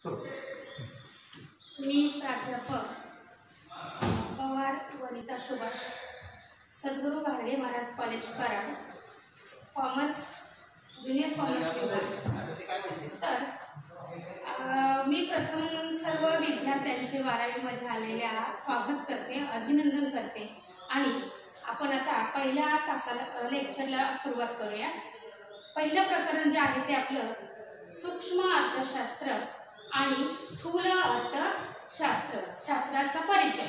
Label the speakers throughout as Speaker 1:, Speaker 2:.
Speaker 1: मी प्राध्यापक पवार वनिता सुभाष, सद्गुरू घाडगे Maharaj college Karad, commerce junior commerce विभाग। तर मी प्रथम सर्व विद्यार्थ्यांचे 12वीमध्ये आलेल्या स्वागत करते, अभिनंदन करते आणि आपण आता पहिल्या तासाला लेक्चरला सुरुवात करूया। पहिलं प्रकरण जे आहे ते आपलं सूक्ष्म अर्थशास्त्र आणि स्थूल अर्थशास्त्राचा परिचय।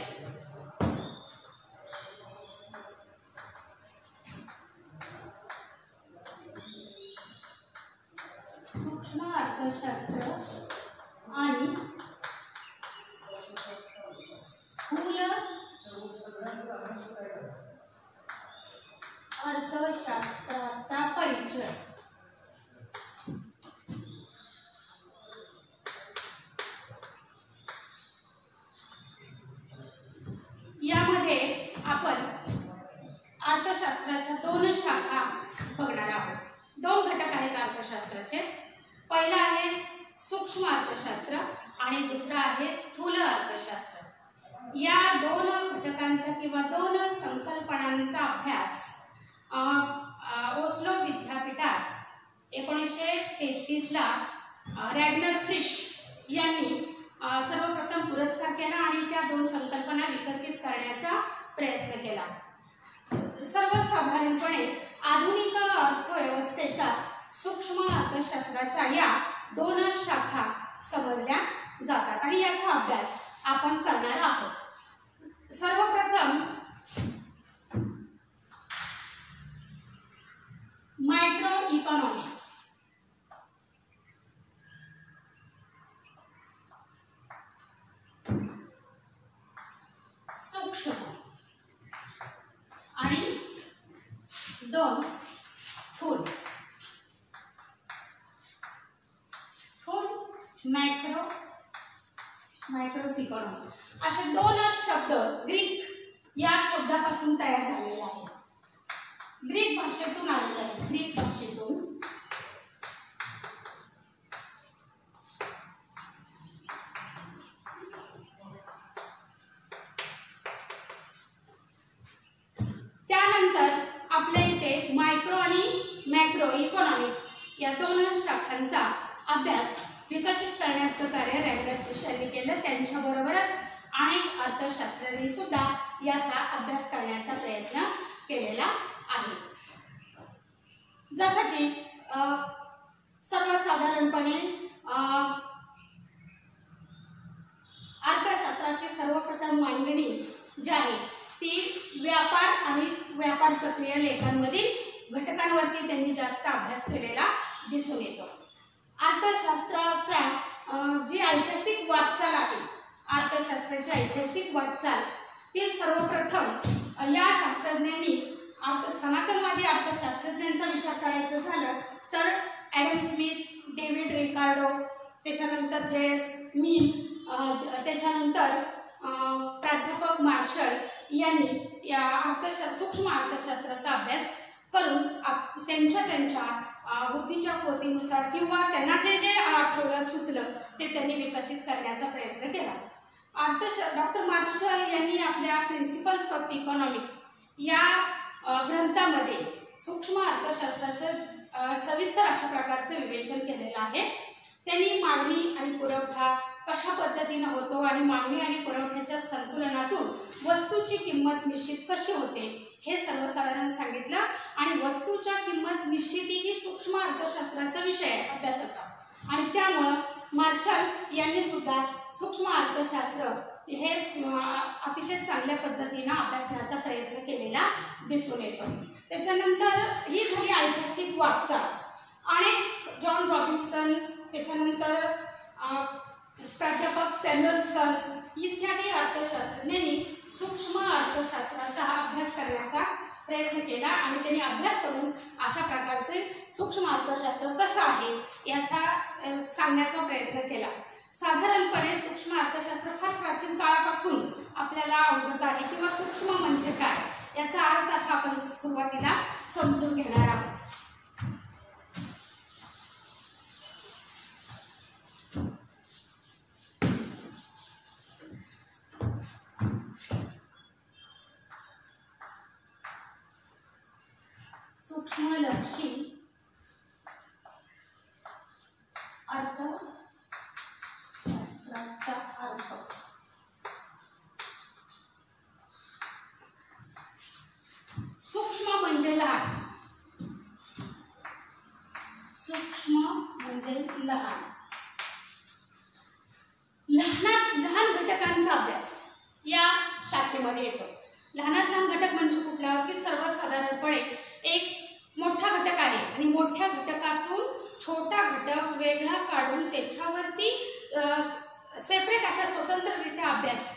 Speaker 1: सूक्ष्म अर्थशास्त्र आणि स्थूल अर्थशास्त्राचा परिचय। यामध्ये आपण अर्थशास्त्राच्या 2 शाखा बघणार आहोत। 2 घटक आहेत अर्थशास्त्राचे। पहिला आहे सूक्ष्म अर्थशास्त्र आणि दुसरा आहे स्थूल अर्थशास्त्र। या 2 घटकांचा किंवा 2 संकल्पनांचा अभ्यास ओस्लो विद्यापीठात 1933 ला रॅग्नर फ्रिश यांनी सर्वप्रथम पुरस्कार केला आणि त्या 2 संकल्पना विकसित करण्याचा प्रयत्न केला। सर्वसाधारणपणे आधुनिक अर्थव्यवस्थेच्या सूक्ष्म अर्थशास्त्राच्या या 2 शाखा समजल्या जातात आणि याचा अभ्यास आपण करणार आहोत। सर्वप्रथम मायक्रो इकॉनॉमिक्स। सूक्ष्म आणि 2 स्थूल। स्थूल मायक्रोस इकॉनॉमी असे 2 शब्द ग्रीक या शब्दापासून तयार झालेले आहेत। ग्रीक भाषेतून आलेले आहेत। ग्रीक भाषेतून त्यानंतर आपल्या इथे मायक्रो आणि मॅक्रो इकॉनॉमिक्स या 2 शाखांचा अभ्यास विकसित करण्याचं कार्य रॅग्नर फ्रिश यांनी केलं। त्यांच्याबरोबरच अनेक अर्थशास्त्रज्ञांनी सुद्धा याचा अभ्यास करण्याचा प्रयत्न केलेला आहे। जसं की सर्वसाधारणपणे अर्थशास्त्राची सर्वप्रथम मांडणी जी आहे ती व्यापार आणि व्यापार चक्रीय लेखांमधील घटकांवरती त्यांनी जास्त अभ्यास केलेला दिसून येतो। अर्थशास्त्राचा जी ऐतिहासिक वाटचाल आहे, अर्थशास्त्राची ऐतिहासिक वाटचाल ती सर्वप्रथम या शास्त्रज्ञांनी सनातनवादी अर्थशास्त्रज्ञांचा विचार करायचा झालं तर ॲडम स्मिथ, डेव्हिड रिकार्डो, त्याच्यानंतर JS मिल, त्याच्यानंतर प्राध्यापक मार्शल यांनी या सूक्ष्म अर्थशास्त्राचा अभ्यास करून त्यांच्या बुद्धीच्या पोतीनुसार किंवा त्यांना जे आठवलं सुचलं ते त्यांनी विकसित करण्याचा प्रयत्न केला। डॉक्टर मार्शल यांनी आपल्या प्रिन्सिपल्स ऑफ इकॉनॉमिक्स या ग्रंथामध्ये सूक्ष्म अर्थशास्त्राचं सविस्तर अशा प्रकारचं विवेचन केलेलं आहे। त्यांनी मागणी आणि पुरवठा कशा पद्धतीने होतो आणि मागणी आणि पुरवठ्याच्या संतुलनातून वस्तूची किंमत निश्चित कशी होते हे सर्वसाधारण सांगितलं आणि वस्तूच्या किंमत निश्चिती ही सूक्ष्म अर्थशास्त्राचा विषय आहे अभ्यासाचा आणि त्यामुळे मार्शल यांनी सुद्धा सूक्ष्म अर्थशास्त्र हे अतिशय चांगल्या पद्धतीने अभ्यासण्याचा प्रयत्न केलेला दिसून येतो। त्याच्यानंतर ही झाली ऐतिहासिक वाटचाल आणि जॉन रॉबिन्सन, त्याच्यानंतर प्राध्यापक सॅम्युएल्सन इत्यादी अर्थशास्त्रज्ञांनी सूक्ष्म अर्थशास्त्राचा अभ्यास करण्याचा प्रयत्न केला आणि त्यांनी अभ्यास करून अशा प्रकारचे सूक्ष्म अर्थशास्त्र कसं आहे याचा सांगण्याचा प्रयत्न केला। साधारणपणे सूक्ष्म अर्थशास्त्र फार प्राचीन काळापासून आपल्याला अवगत आहे किंवा सूक्ष्म म्हणजे काय याचा अर्थ आता आपण सुरुवातीला समजून घेणार आहोत। सूक्ष्मलक्षी अर्थशास्त्राचा अर्थ सूक्ष्म म्हणजे लहान, सूक्ष्म म्हणजे लहान, लहानात लहान घटकांचा अभ्यास या शाखेमध्ये येतो. लहानात लहान घटक म्हणजे कुठला की सर्वसाधारणपणे एक मोठा घटक आहे आणि मोठ्या घटकातून छोटा घटक वेगळा काढून त्याच्यावरती सेपरेट अशा स्वतंत्ररित्या अभ्यास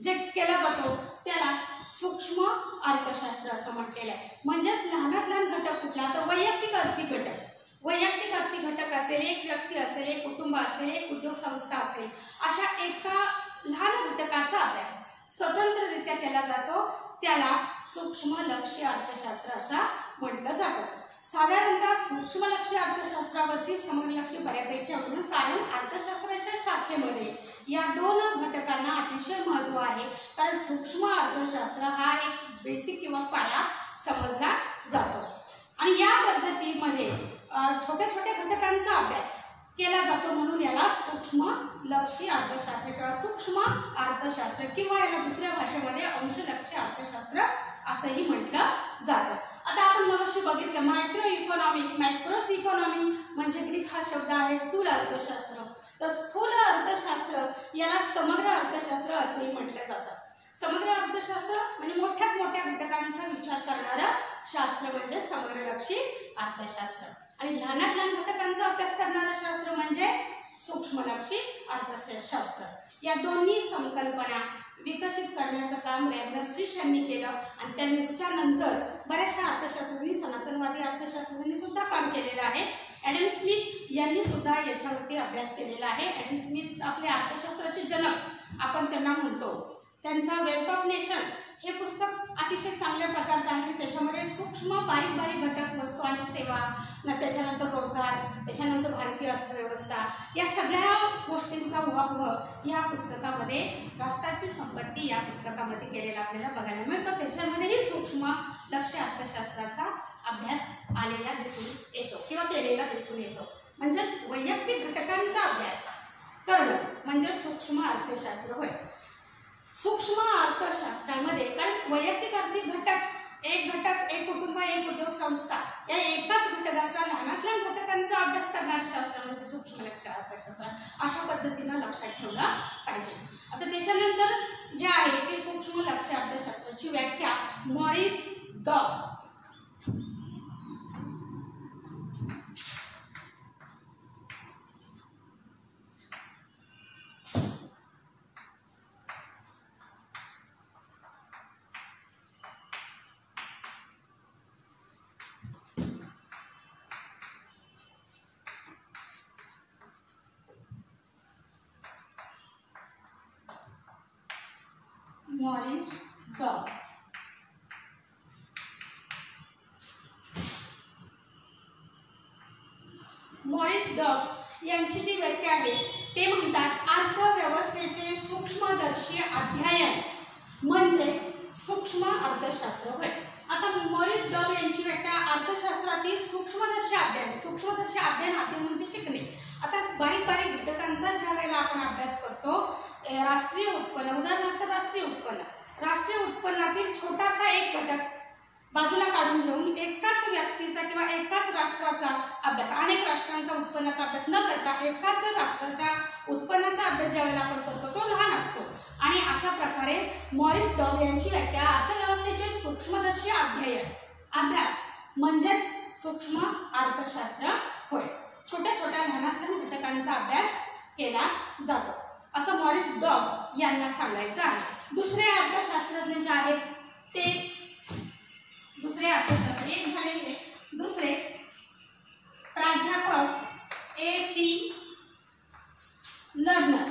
Speaker 1: जे केला जातो त्याला सूक्ष्म अर्थशास्त्र असं म्हटलेलं आहे. म्हणजेच लहानात लहान घटक कुठला तर वैयक्तिक आर्थिक घटक, वैयक्तिक आर्थिक घटक असेल, एक व्यक्ती असेल, एक कुटुंब असेल, एक उद्योग संस्था असेल, अशा एका लहान घटकाचा अभ्यास स्वतंत्ररित्या केला जातो त्याला सूक्ष्मलक्षी अर्थशास्त्र असं म्हटलं जातं. साधारणतः सूक्ष्मलक्षी अर्थशास्त्रावरती समग्रलक्षी बऱ्यापैकी अवलंबून, कारण अर्थशास्त्राच्या शाखेमध्ये या दोन घटकांना अतिशय महत्त्व आहे. कारण सूक्ष्म अर्थशास्त्र हा एक बेसिक किंवा पाया समजला जातो आणि या पद्धतीमध्ये छोट्या छोट्या घटकांचा अभ्यास केला जातो म्हणून याला सूक्ष्मलक्षी अर्थशास्त्र किंवा सूक्ष्म अर्थशास्त्र किंवा याला दुसऱ्या भाषेमध्ये अंशलक्षी अर्थशास्त्र असंही म्हटलं जातं. आता आपण मगाशी बघितलं मायक्रो इकॉनॉमिक, मायक्रोस इकॉनॉमी म्हणजे ग्रीक हा शब्द आहे स्थूल अर्थशास्त्र. तर स्थूल अर्थशास्त्र याला समग्र अर्थशास्त्र असंही म्हटलं जातं. समग्र अर्थशास्त्र म्हणजे मोठ्यात मोठ्या घटकांचा विचार करणारं शास्त्र म्हणजे समग्रलक्षी अर्थशास्त्र आणि लहानात लहान घटकांचा अभ्यास करणारं शास्त्र म्हणजे सूक्ष्मलक्षी अर्थशास्त्र. या दोन्ही संकल्पना विकसित करण्याचं काम रॅडलर फिश यांनी केलं आणि त्याच्यानंतर बऱ्याचशा अर्थशास्त्रज्ञांनी, सनातनवादी अर्थशास्त्रज्ञांनी सुद्धा काम केलेलं आहे. ॲडम स्मिथ यांनी सुद्धा याच्यावरती अभ्यास केलेला आहे. ॲडम स्मिथ आपले अर्थशास्त्राचे जनक आपण त्यांना म्हणतो. त्यांचा वेल्थ ऑफ नेशन हे पुस्तक अतिशय चांगल्या प्रकारचं आहे. त्याच्यामध्ये सूक्ष्म बारीक बारीक घटक, वस्तू आणि सेवा, त्याच्यानंतर रोजगार, त्याच्यानंतर भारतीय अर्थव्यवस्था या सगळ्या गोष्टींचा उहापोह या पुस्तकामध्ये, राष्ट्राची संपत्ती या पुस्तकामध्ये केलेला आपल्याला बघायला मिळतो. त्याच्यामध्येही सूक्ष्मलक्षी अर्थशास्त्राचा अभ्यास आलेला दिसून येतो किंवा केलेला दिसून येतो. म्हणजेच वैयक्तिक घटकांचा अभ्यास करणं म्हणजे सूक्ष्म अर्थशास्त्र होय. सूक्ष्म अर्थशास्त्रामध्ये कारण वैयक्तिक आर्थिक घटक, एक घटक, एक कुटुंब, एक उद्योग संस्था या एकाच घटकाचा लहानात लहान घटकांचा अभ्यास करणारं शास्त्र म्हणजे सूक्ष्मलक्षी अर्थशास्त्र. अशा पद्धतीनं लक्षात ठेवलं पाहिजे. आता त्याच्यानंतर जे आहे ते सूक्ष्मलक्षी अर्थशास्त्राची व्याख्या Morris dog Morris dog Morris dog यांची जी व्याख्या आहे ते म्हणतात अर्थव्यवस्थेचे सूक्ष्मदर्शी अध्ययन म्हणजे सूक्ष्म अर्थशास्त्र होय. आता मॉरिस डॉग यांची व्याख्या अर्थशास्त्रातील सूक्ष्मदर्शी अध्ययन, सूक्ष्मदर्शी अध्ययन म्हणजे शिकणे. आता बारीक बारीक घटकांचा ज्या वेळेला आपण अभ्यास करतो, राष्ट्रीय उत्पन्न, उदाहरणार्थ राष्ट्रीय उत्पन्नातील छोटासा एक घटक बाजूला काढून घेऊन एकाच व्यक्तीचा किंवा एकाच राष्ट्राचा अभ्यास, अनेक राष्ट्रांचा उत्पन्नाचा अभ्यास न करता एकाच राष्ट्राच्या उत्पन्नाचा अभ्यास ज्यावेळेला आपण करतो तो लहान असतो. आणि अशा प्रकारे मॉरिस डॉग यांची व्याख्या अर्थव्यवस्थेचे सूक्ष्मदर्शी अभ्यास म्हणजेच सूक्ष्म अर्थशास्त्र होय. छोट्या छोट्या लहानात लहान घटकांचा अभ्यास केला जातो असं मॉरिस डॉग यांना सांगायचं आहे. दुसरे अर्थशास्त्रज्ञ जे आहेत ते दुसरे अर्थशास्त्र एक झालेले दुसरे प्राध्यापक A.P. लर्नर.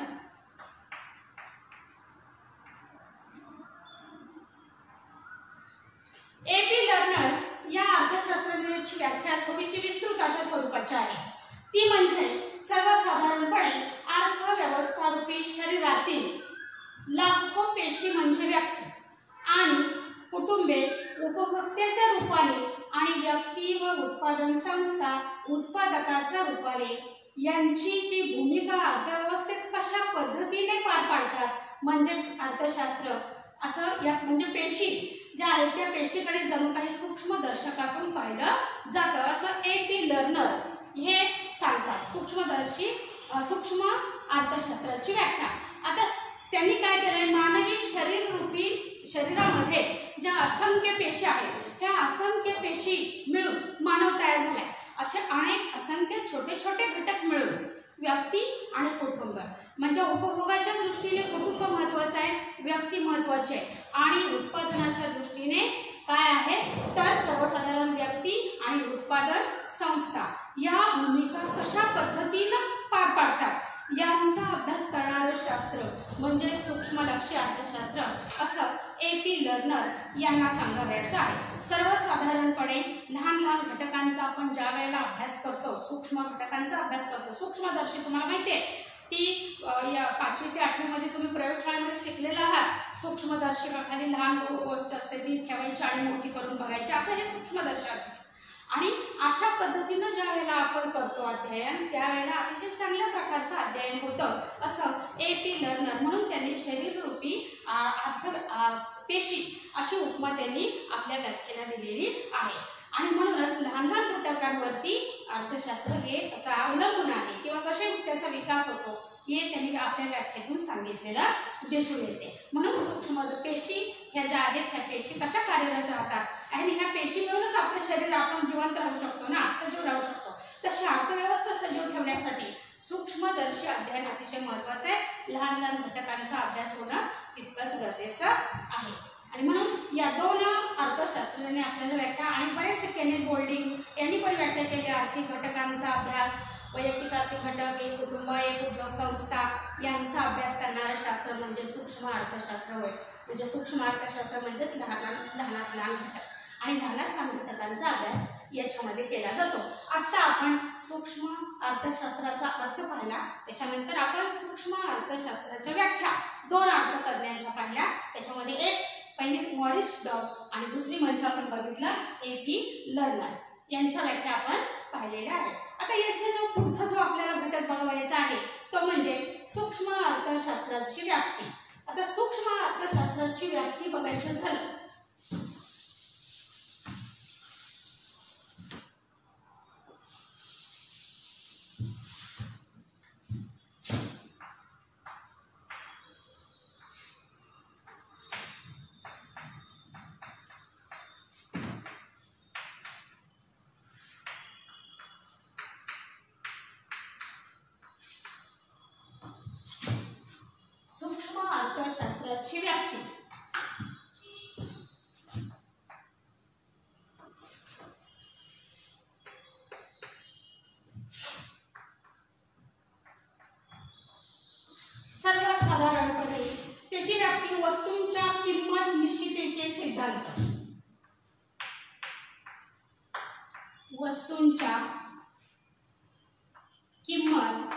Speaker 1: A.P. लर्नर या अर्थशास्त्रज्ञाची व्याख्या थोडीशी विस्तृत अशा स्वरूपाची आहे. ती म्हणजे सर्वसाधारणपणे अर्थव्यवस्था रूपी शरीरातील लाखो पेशी म्हणजे व्यक्ती आणि कुटुंबे उपभोक्त्याच्या रूपाने आणि व्यक्ती व उत्पादन संस्था उत्पादकाच्या रूपाने यांची जी भूमिका अर्थव्यवस्थेत कशा पद्धतीने पार पाडतात म्हणजेच अर्थशास्त्र असं या म्हणजे पेशी ज्या आहेत त्या पेशीकडे जणू काही सूक्ष्मदर्शकातून पाहिलं जातं असं A.P. लर्नर हे सांगतात. सूक्ष्म अर्थशास्त्राची व्याख्या. आता त्यांनी काय केलंय, मानवी शरीरामध्ये ज्या असंख्य पेशी आहेत त्या असंख्य पेशी मिळून मानव तयार झालाय. असे अनेक असंख्य छोटे छोटे घटक मिळून व्यक्ती आणि कुटुंब म्हणजे उपभोगाच्या दृष्टीने कुटुंब महत्वाचं आहे, व्यक्ती महत्वाची आहे आणि उत्पादनाच्या दृष्टीने काय आहे तर सर्वसाधारण व्यक्ती आणि उत्पादन संस्था या भूमिका कशा पद्धतीनं पार पाडतात यांचा अभ्यास करणारं शास्त्र म्हणजे सूक्ष्मलक्षी अर्थशास्त्र असं A.P. लर्नर यांना सांगायचं आहे. सर्वसाधारणपणे लहान लहान घटकांचा आपण ज्या वेळेला अभ्यास करतो, सूक्ष्म घटकांचा अभ्यास करतो, सूक्ष्मदर्शी तुम्हाला माहिती आहे की या 5वी ते 8वी मध्ये तुम्ही प्रयोगशाळेमध्ये शिकलेला आहात. सूक्ष्मदर्शकाखाली लहान गोष्ट असते ती ठेवायची आणि मोठी करून बघायची असं हे सूक्ष्मदर्शक. आणि अशा पद्धतीनं ज्या वेळेला आपण करतो अध्ययन त्यावेळेला अतिशय चांगल्या प्रकारचं अध्ययन होतं असं A.P. लर्नर म्हणून त्यांनी शरीररूपी पेशी अशी उपमा त्यांनी आपल्या व्याख्येला दिलेली आहे. आणि म्हणूनच लहान लहान घटकांवरती अर्थशास्त्र हे असं अवलंबून आहे किंवा कसे त्याचा विकास होतो हे त्यांनी आपल्या व्याख्येतून सांगितलेलं दिसून येते. म्हणून सूक्ष्म पेशी ह्या ज्या आहेत ह्या पेशी कशा कार्यरत राहतात आणि ह्या पेशी मिळूनच आपलं शरीर आपण जिवंत राहू शकतो ना, सजीव राहू शकतो. तशी अर्थव्यवस्था सजीव ठेवण्यासाठी सूक्ष्मदर्शी अध्ययन अतिशय महत्त्वाचं आहे. लहान लहान घटकांचा अभ्यास होणं तितकंच गरजेचं आहे. आणि म्हणून या दोन अर्थशास्त्राने आपल्याला व्याख्या आणि बरेचसे केनेथ गोल्डिंग यांनी पण व्याख्या केली. आर्थिक घटकांचा अभ्यास, वैयक्तिक आर्थिक घटक, एक कुटुंब, एक उद्योग संस्था यांचा अभ्यास करणारं शास्त्र म्हणजे सूक्ष्म अर्थशास्त्र होय. म्हणजे सूक्ष्म अर्थशास्त्र म्हणजे लहानात लहान घटक आणि लहानात लहान घटकांचा अभ्यास याच्यामध्ये केला जातो. आता आपण सूक्ष्म अर्थशास्त्राचा अर्थ पाहिला, त्याच्यानंतर आपण सूक्ष्म अर्थशास्त्राच्या व्याख्या दोन अर्थतज्ञांच्या पाहिल्या. त्याच्यामध्ये एक पहिली मॉरिस डॉब आणि दुसरी म्हणजे आपण बघितलं A.P. लर्नर यांच्या व्याख्या आपण पाहिलेल्या आहेत. आता याचा जो पुढचा जो आपल्याला घटक बघायचा आहे तो म्हणजे सूक्ष्म अर्थशास्त्राची व्याप्ती. आता सूक्ष्म अर्थशास्त्राची व्याप्ती बघायचं झालं अर्थशास्त्राची व्याप्ती. सर्वसाधारणपणे त्याची व्याप्ती वस्तूंच्या किंमत निश्चितीचे सिद्धांत, वस्तूंच्या किंमत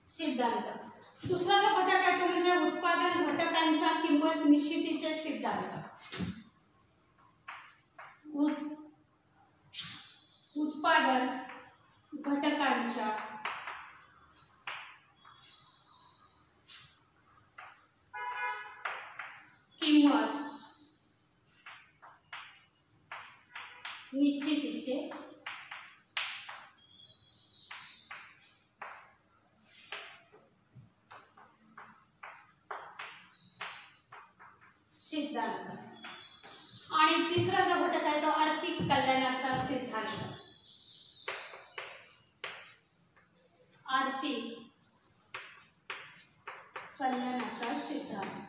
Speaker 1: सिद्धांत. दुसरा जो घटक आहे तो म्हणजे उत्पादन घटकांच्या किंमत निश्चितीचे सिद्धांत. उत्पादन घटकांच्या किंमत निश्चितीचे सिद्धांत. आणि तिसरा जो घटक आहे तो आर्थिक कल्याणाचा सिद्धांत. आर्थिक कल्याणाचा सिद्धांत.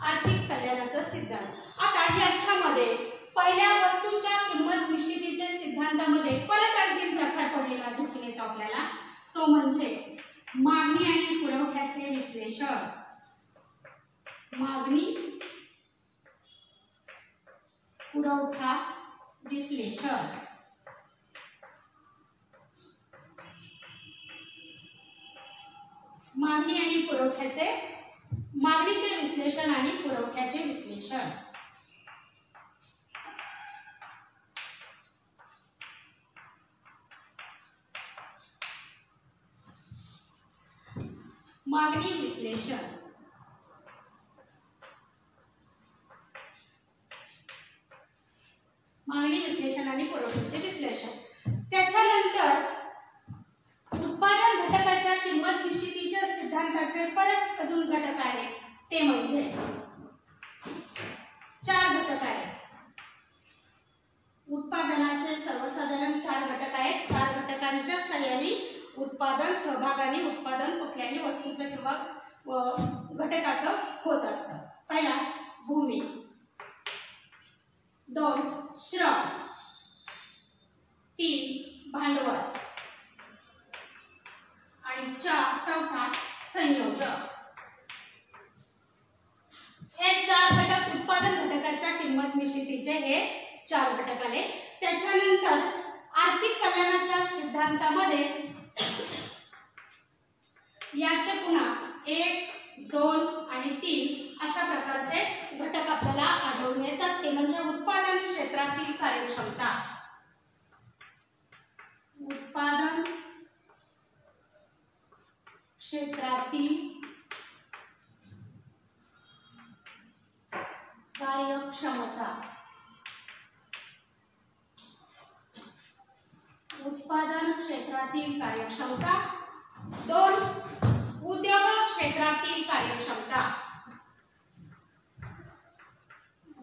Speaker 1: आर्थिक कल्याणाचा सिद्धांत. आता याच्यामध्ये पहिल्या वस्तूंच्या किंमत निश्चितीच्या सिद्धांतामध्ये परत आणखीन प्रकार पडलेला दिसून येतो आपल्याला. तो म्हणजे मागणी आणि पुरवठ्याचे विश्लेषण, मागणी पुरवठा विश्लेषण, मागणी आणि पुरवठ्याचे, मागणीचे विश्लेषण आणि पुरवठ्याचे विश्लेषण, मागणी विश्लेषण, मागणी विश्लेषण आणि पुरवठ्याचे विश्लेषण. त्याच्यानंतर उत्पादन घटकाच्या किंमत निश्चितीच्या सिद्धांताचे परत अजून घटक आहेत, ते म्हणजे 4 घटक आहेत. उत्पादनाचे सर्वसाधारण 4 घटक आहेत. 4 घटकांच्या सहाय्याने उत्पादन सहभागाने उत्पादन कुठल्याही वस्तूचं किंवा घटकाचं होत असतं. पहिला भूमी, 2 श्रम, 3 भांडवल आणि 4 संयोजक. हे 4 घटक उत्पादन घटकाच्या किंमत निश्चितीचे हे 4 घटक आले. त्याच्यानंतर आर्थिक कल्याणाच्या सिद्धांतामध्ये याचे पुन्हा 1, 2 आणि 3 अशा प्रकारचे घटक आपल्याला आढळून येतात. ते म्हणजे उत्पादन क्षेत्रातील कार्यक्षमता, उत्पादन क्षेत्रातील कार्यक्षमता, उत्पादन क्षेत्रातील कार्यक्षमता. 2 उद्योग क्षेत्रातील कार्यक्षमता,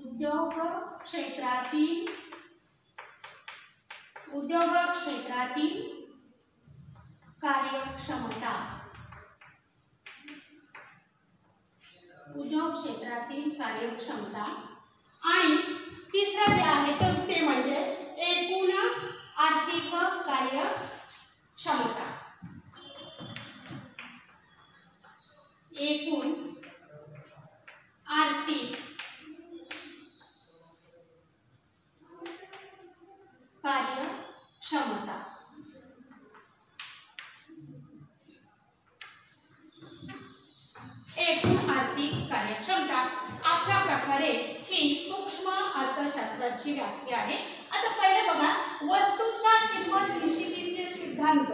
Speaker 1: उद्योग क्षेत्रातील कार्यक्षमता, उद्योग क्षेत्रातील कार्यक्षमता. आणि तिसरं जे आहे ते म्हणजे एकूण आर्थिक कार्यक्षमता, एकूण आर्थिक कार्यक्षमता. एकूण आर्थिक कार्यक्षमता अशा प्रकारे ही सूक्ष्म अर्थशास्त्राची व्याप्ती आहे. आता पहिले बघा, वस्तूच्या किंमत निश्चितीचे सिद्धांत.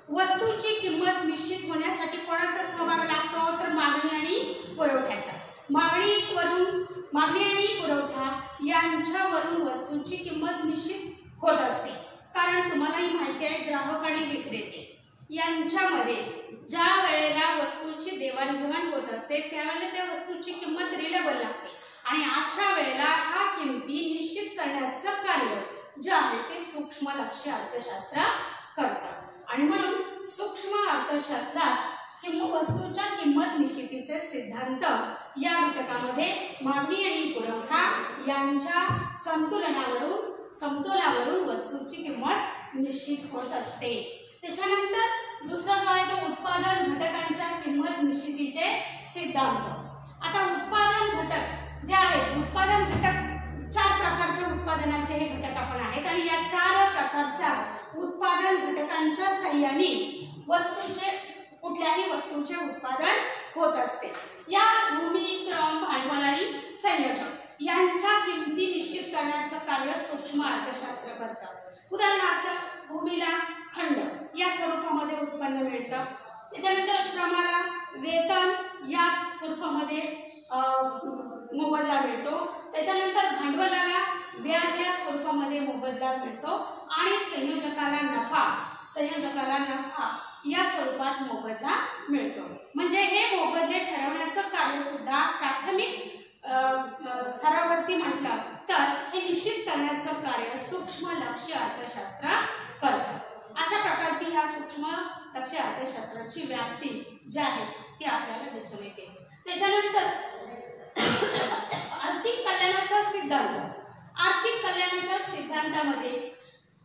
Speaker 1: वस्तूची किंमत निश्चित होण्यासाठी कोणाचा सहभाग लागतो, तर मागणी आणि पुरवठ्याचा. मागणी आणि पुरवठा यांच्यावरून वस्तूची किंमत निश्चित होत असते. कारण तुम्हालाही माहिती आहे, ग्राहक आणि विक्रेते यांच्यामध्ये ज्या वेळेला वस्तूची देवाणघेवाण होत असते त्यावेळेला त्या वस्तूची किंमत रिलेबल लागते. आणि अशा वेळेला ह्या किमती निश्चित करण्याचं कार्य जे आहे ते सूक्ष्म लक्ष्य अर्थशास्त्र करतात. आणि म्हणून सूक्ष्म अर्थशास्त्रात वस्तूच्या किंमत निश्चितीचे सिद्धांत या घटकामध्ये मागणी आणि पुरवठा यांच्या समतोलावरून वस्तूची किंमत निश्चित होत असते. त्याच्यानंतर दुसरा जो आहे तो उत्पादन घटकांच्या किंमत निश्चितीचे सिद्धांत. आता उत्पादन घटक जे आहेत, उत्पादन घटक 4 प्रकारच्या उत्पादनाचे हे घटक आपण आहेत. आणि या 4 प्रकारच्या उत्पादन घटकांच्या सहाय्याने कुठल्याही वस्तूचे उत्पादन होत असते. या भूमी, श्रम, भांडवल आणि संयोजक यांच्या किमती निश्चित करण्याचं कार्य सूक्ष्म अर्थशास्त्र करतं. उदाहरणार्थ भूमीला खंड या स्वरूपामध्ये उत्पन्न मिळतं. त्याच्यानंतर श्रमाला वेतन या स्वरूपामध्ये मोबदला मिळतो. त्याच्यानंतर भांडवलाला व्याज या स्वरूपामध्ये मोबदला मिळतो. आणि संयोजकाला नफा या स्वरूपात मोबदला मिळतो. म्हणजे हे मोबदले ठरवण्याचं कार्य सुद्धा प्राथमिक स्तरावरती म्हटलं तर हे निश्चित करण्याचं कार्य सूक्ष्म लक्ष्य अर्थशास्त्र करतं. अशा प्रकारची ह्या सूक्ष्म लक्ष्य अर्थशास्त्राची व्याप्ती जी आहे ती आपल्याला दिसून येते. त्याच्यानंतर आर्थिक कल्याणाचा सिद्धांत. आर्थिक कल्याणाच्या सिद्धांतामध्ये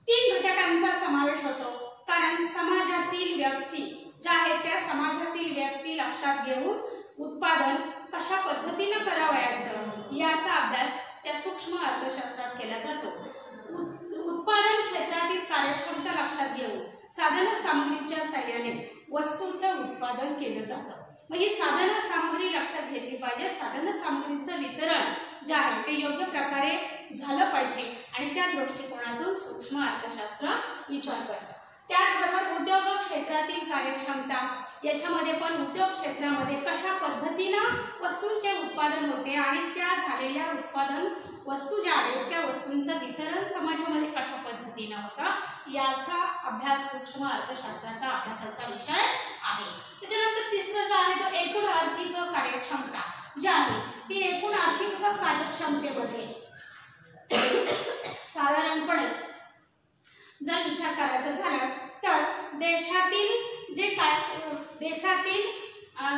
Speaker 1: 3 घटकांचा समावेश होतो. कारण समाजातील व्यक्ती ज्या आहेत त्या समाजातील व्यक्ती लक्षात घेऊन उत्पादन कशा पद्धतीने करावयाचं याचा अभ्यास त्या सूक्ष्म अर्थशास्त्रात केला जातो. उत्पादन क्षेत्रातील कार्यक्षमता लक्षात घेऊन साधन सामग्रीच्या साहाय्याने वस्तूचं उत्पादन केलं जातं. म्हणजे साधन सामग्री लक्षात घेतली पाहिजे. साधन सामग्रीचं वितरण जे आहे ते योग्य प्रकारे झालं पाहिजे आणि त्या दृष्टिकोनातून सूक्ष्म अर्थशास्त्र विचार करतं. त्याचबरोबर उद्योग क्षेत्रातील कार्यक्षमता याच्यामध्ये पण उद्योग क्षेत्रामध्ये कशा पद्धतीनं वस्तूंचे उत्पादन होते आणि त्या झालेल्या उत्पादन वस्तू ज्या आहेत त्या वस्तूंचं वितरण समाजामध्ये कशा पद्धतीनं होतं याचा अभ्यास सूक्ष्म अर्थशास्त्राचा अभ्यासाचा विषय आहे. त्याच्यानंतर तिसरं जे आहे तो एकूण आर्थिक कार्यक्षमता जी आहे ती एकूण आर्थिक कार्यक्षमतेमध्ये साधारणपणे जर विचार करायचा झाला तर देशातील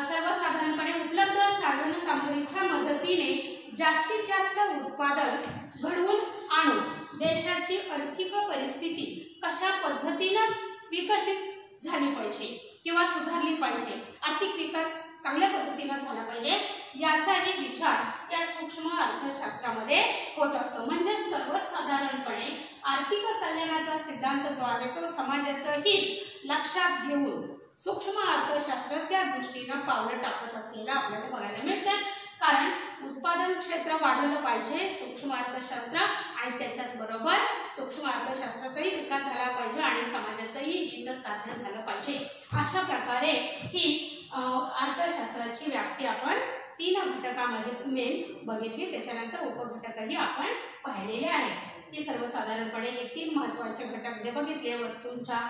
Speaker 1: सर्वसाधारणपणे उपलब्ध साधन सामग्रीच्या मदतीने जास्तीत जास्त उत्पादन घडवून आणून देशाची आर्थिक परिस्थिती कशा पद्धतीने विकसित झाली पाहिजे किंवा सुधारली पाहिजे, आर्थिक विकास चांगल्या पद्धतीने झाला पाहिजे याचाही विचार या सूक्ष्म अर्थशास्त्रामध्ये होत असतो. म्हणजे सर्वसाधारणपणे आर्थिक कल्याणाचा सिद्धांत जो आहे तो समाजाचं हित लक्षात घेऊन सूक्ष्म अर्थशास्त्र त्या दृष्टीने पावलं टाकत असलेलं आपल्याला बघायला मिळतं. कारण उत्पादन क्षेत्र वाढवलं पाहिजे सूक्ष्म अर्थशास्त्र आणि त्याच्याच बरोबर सूक्ष्म अर्थशास्त्राचाही विकास झाला पाहिजे आणि समाजाचंही हित साध्य झालं पाहिजे. अशा प्रकारे ही अर्थशास्त्राची व्याप्ती आपण 3 घटकामध्ये मेन बघितली. त्याच्यानंतर उपघटकही आपण पाहिलेले आहेत. हे सर्वसाधारणपणे हे 3 महत्त्वाचे घटक जे बघितले. वस्तूंच्या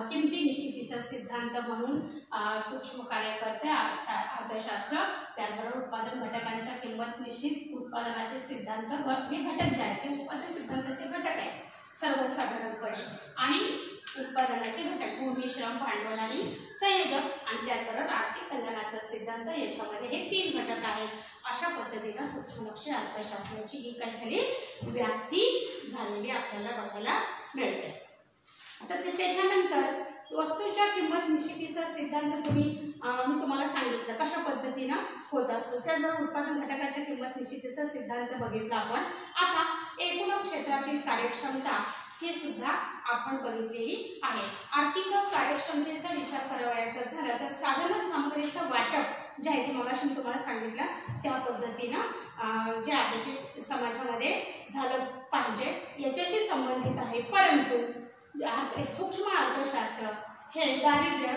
Speaker 1: किमती निश्चितीचा सिद्धांत म्हणून सूक्ष्म कार्य करते अर्थशास्त्र. त्याचबरोबर उत्पादन घटकांच्या किंमत निश्चित उत्पादनाचे सिद्धांत हे घटक जे आहेत ते उत्पादन सिद्धांताचे घटक आहेत सर्वसाधारणपणे. आणि उत्पादनाचे घटक भूमी, श्रम, भांडवल आणि संयोजक आणि त्याचबरोबर आर्थिक कल्याणाचा सिद्धांत याच्यामध्ये हे 3 घटक आहेत. अशा पद्धतीने सूक्ष्म अर्थशास्त्राची ही काय झाली व्याप्ती झालेली आपल्याला बघायला मिळते. तर त्याच्यानंतर वस्तूच्या किंमत निश्चितीचा सिद्धांत मी तुम्हाला सांगितलं कशा पद्धतीने होत असतो. त्याचबरोबर उत्पादन घटकाच्या किंमत निश्चितीचा सिद्धांत बघितला आपण. आता एकूण क्षेत्रातील कार्यक्षमता ही सुद्धा आपण बघितलेली आहे. आर्थिक कार्यक्षमतेचा विचार करायचा झाला तर साधन सामग्रीचं वाटप जे आहे ते मगाशी मी तुम्हाला सांगितलं त्या पद्धतीनं जे आहे ते समाजामध्ये झालं पाहिजे याच्याशी संबंधित आहे. परंतु सूक्ष्म अर्थशास्त्र हे दारिद्र्य,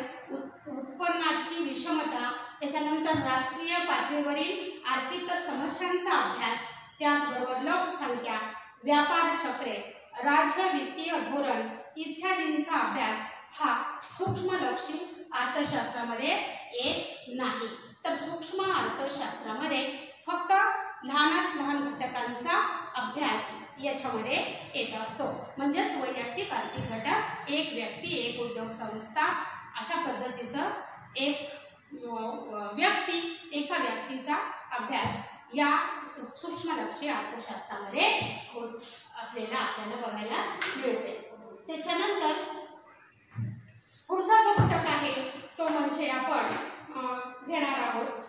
Speaker 1: उत्पन्नाची विषमता, त्याच्यानंतर राष्ट्रीय पातळीवरील आर्थिक समस्यांचा अभ्यास, त्याचबरोबर लोकसंख्या, व्यापार चक्रे, राज्य वित्तीय धोरण इत्यादींचा अभ्यास हा सूक्ष्मलक्षी अर्थशास्त्रामध्ये येत नाही. तर सूक्ष्म अर्थशास्त्रामध्ये फक्त लहानात लहान घटकांचा अभ्यास याच्यामध्ये येत असतो. म्हणजेच वैयक्तिक आर्थिक घटक, एक व्यक्ती, एक उद्योग संस्था अशा पद्धतीचं एक व्यक्ती, एका व्यक्तीचा अभ्यास या सूक्ष्मलक्षी अर्थशास्त्रामध्ये होत असलेला आपल्याला बघायला मिळते. त्याच्यानंतर पुढचा जो घटक आहे तो म्हणजे आपण घेणार आहोत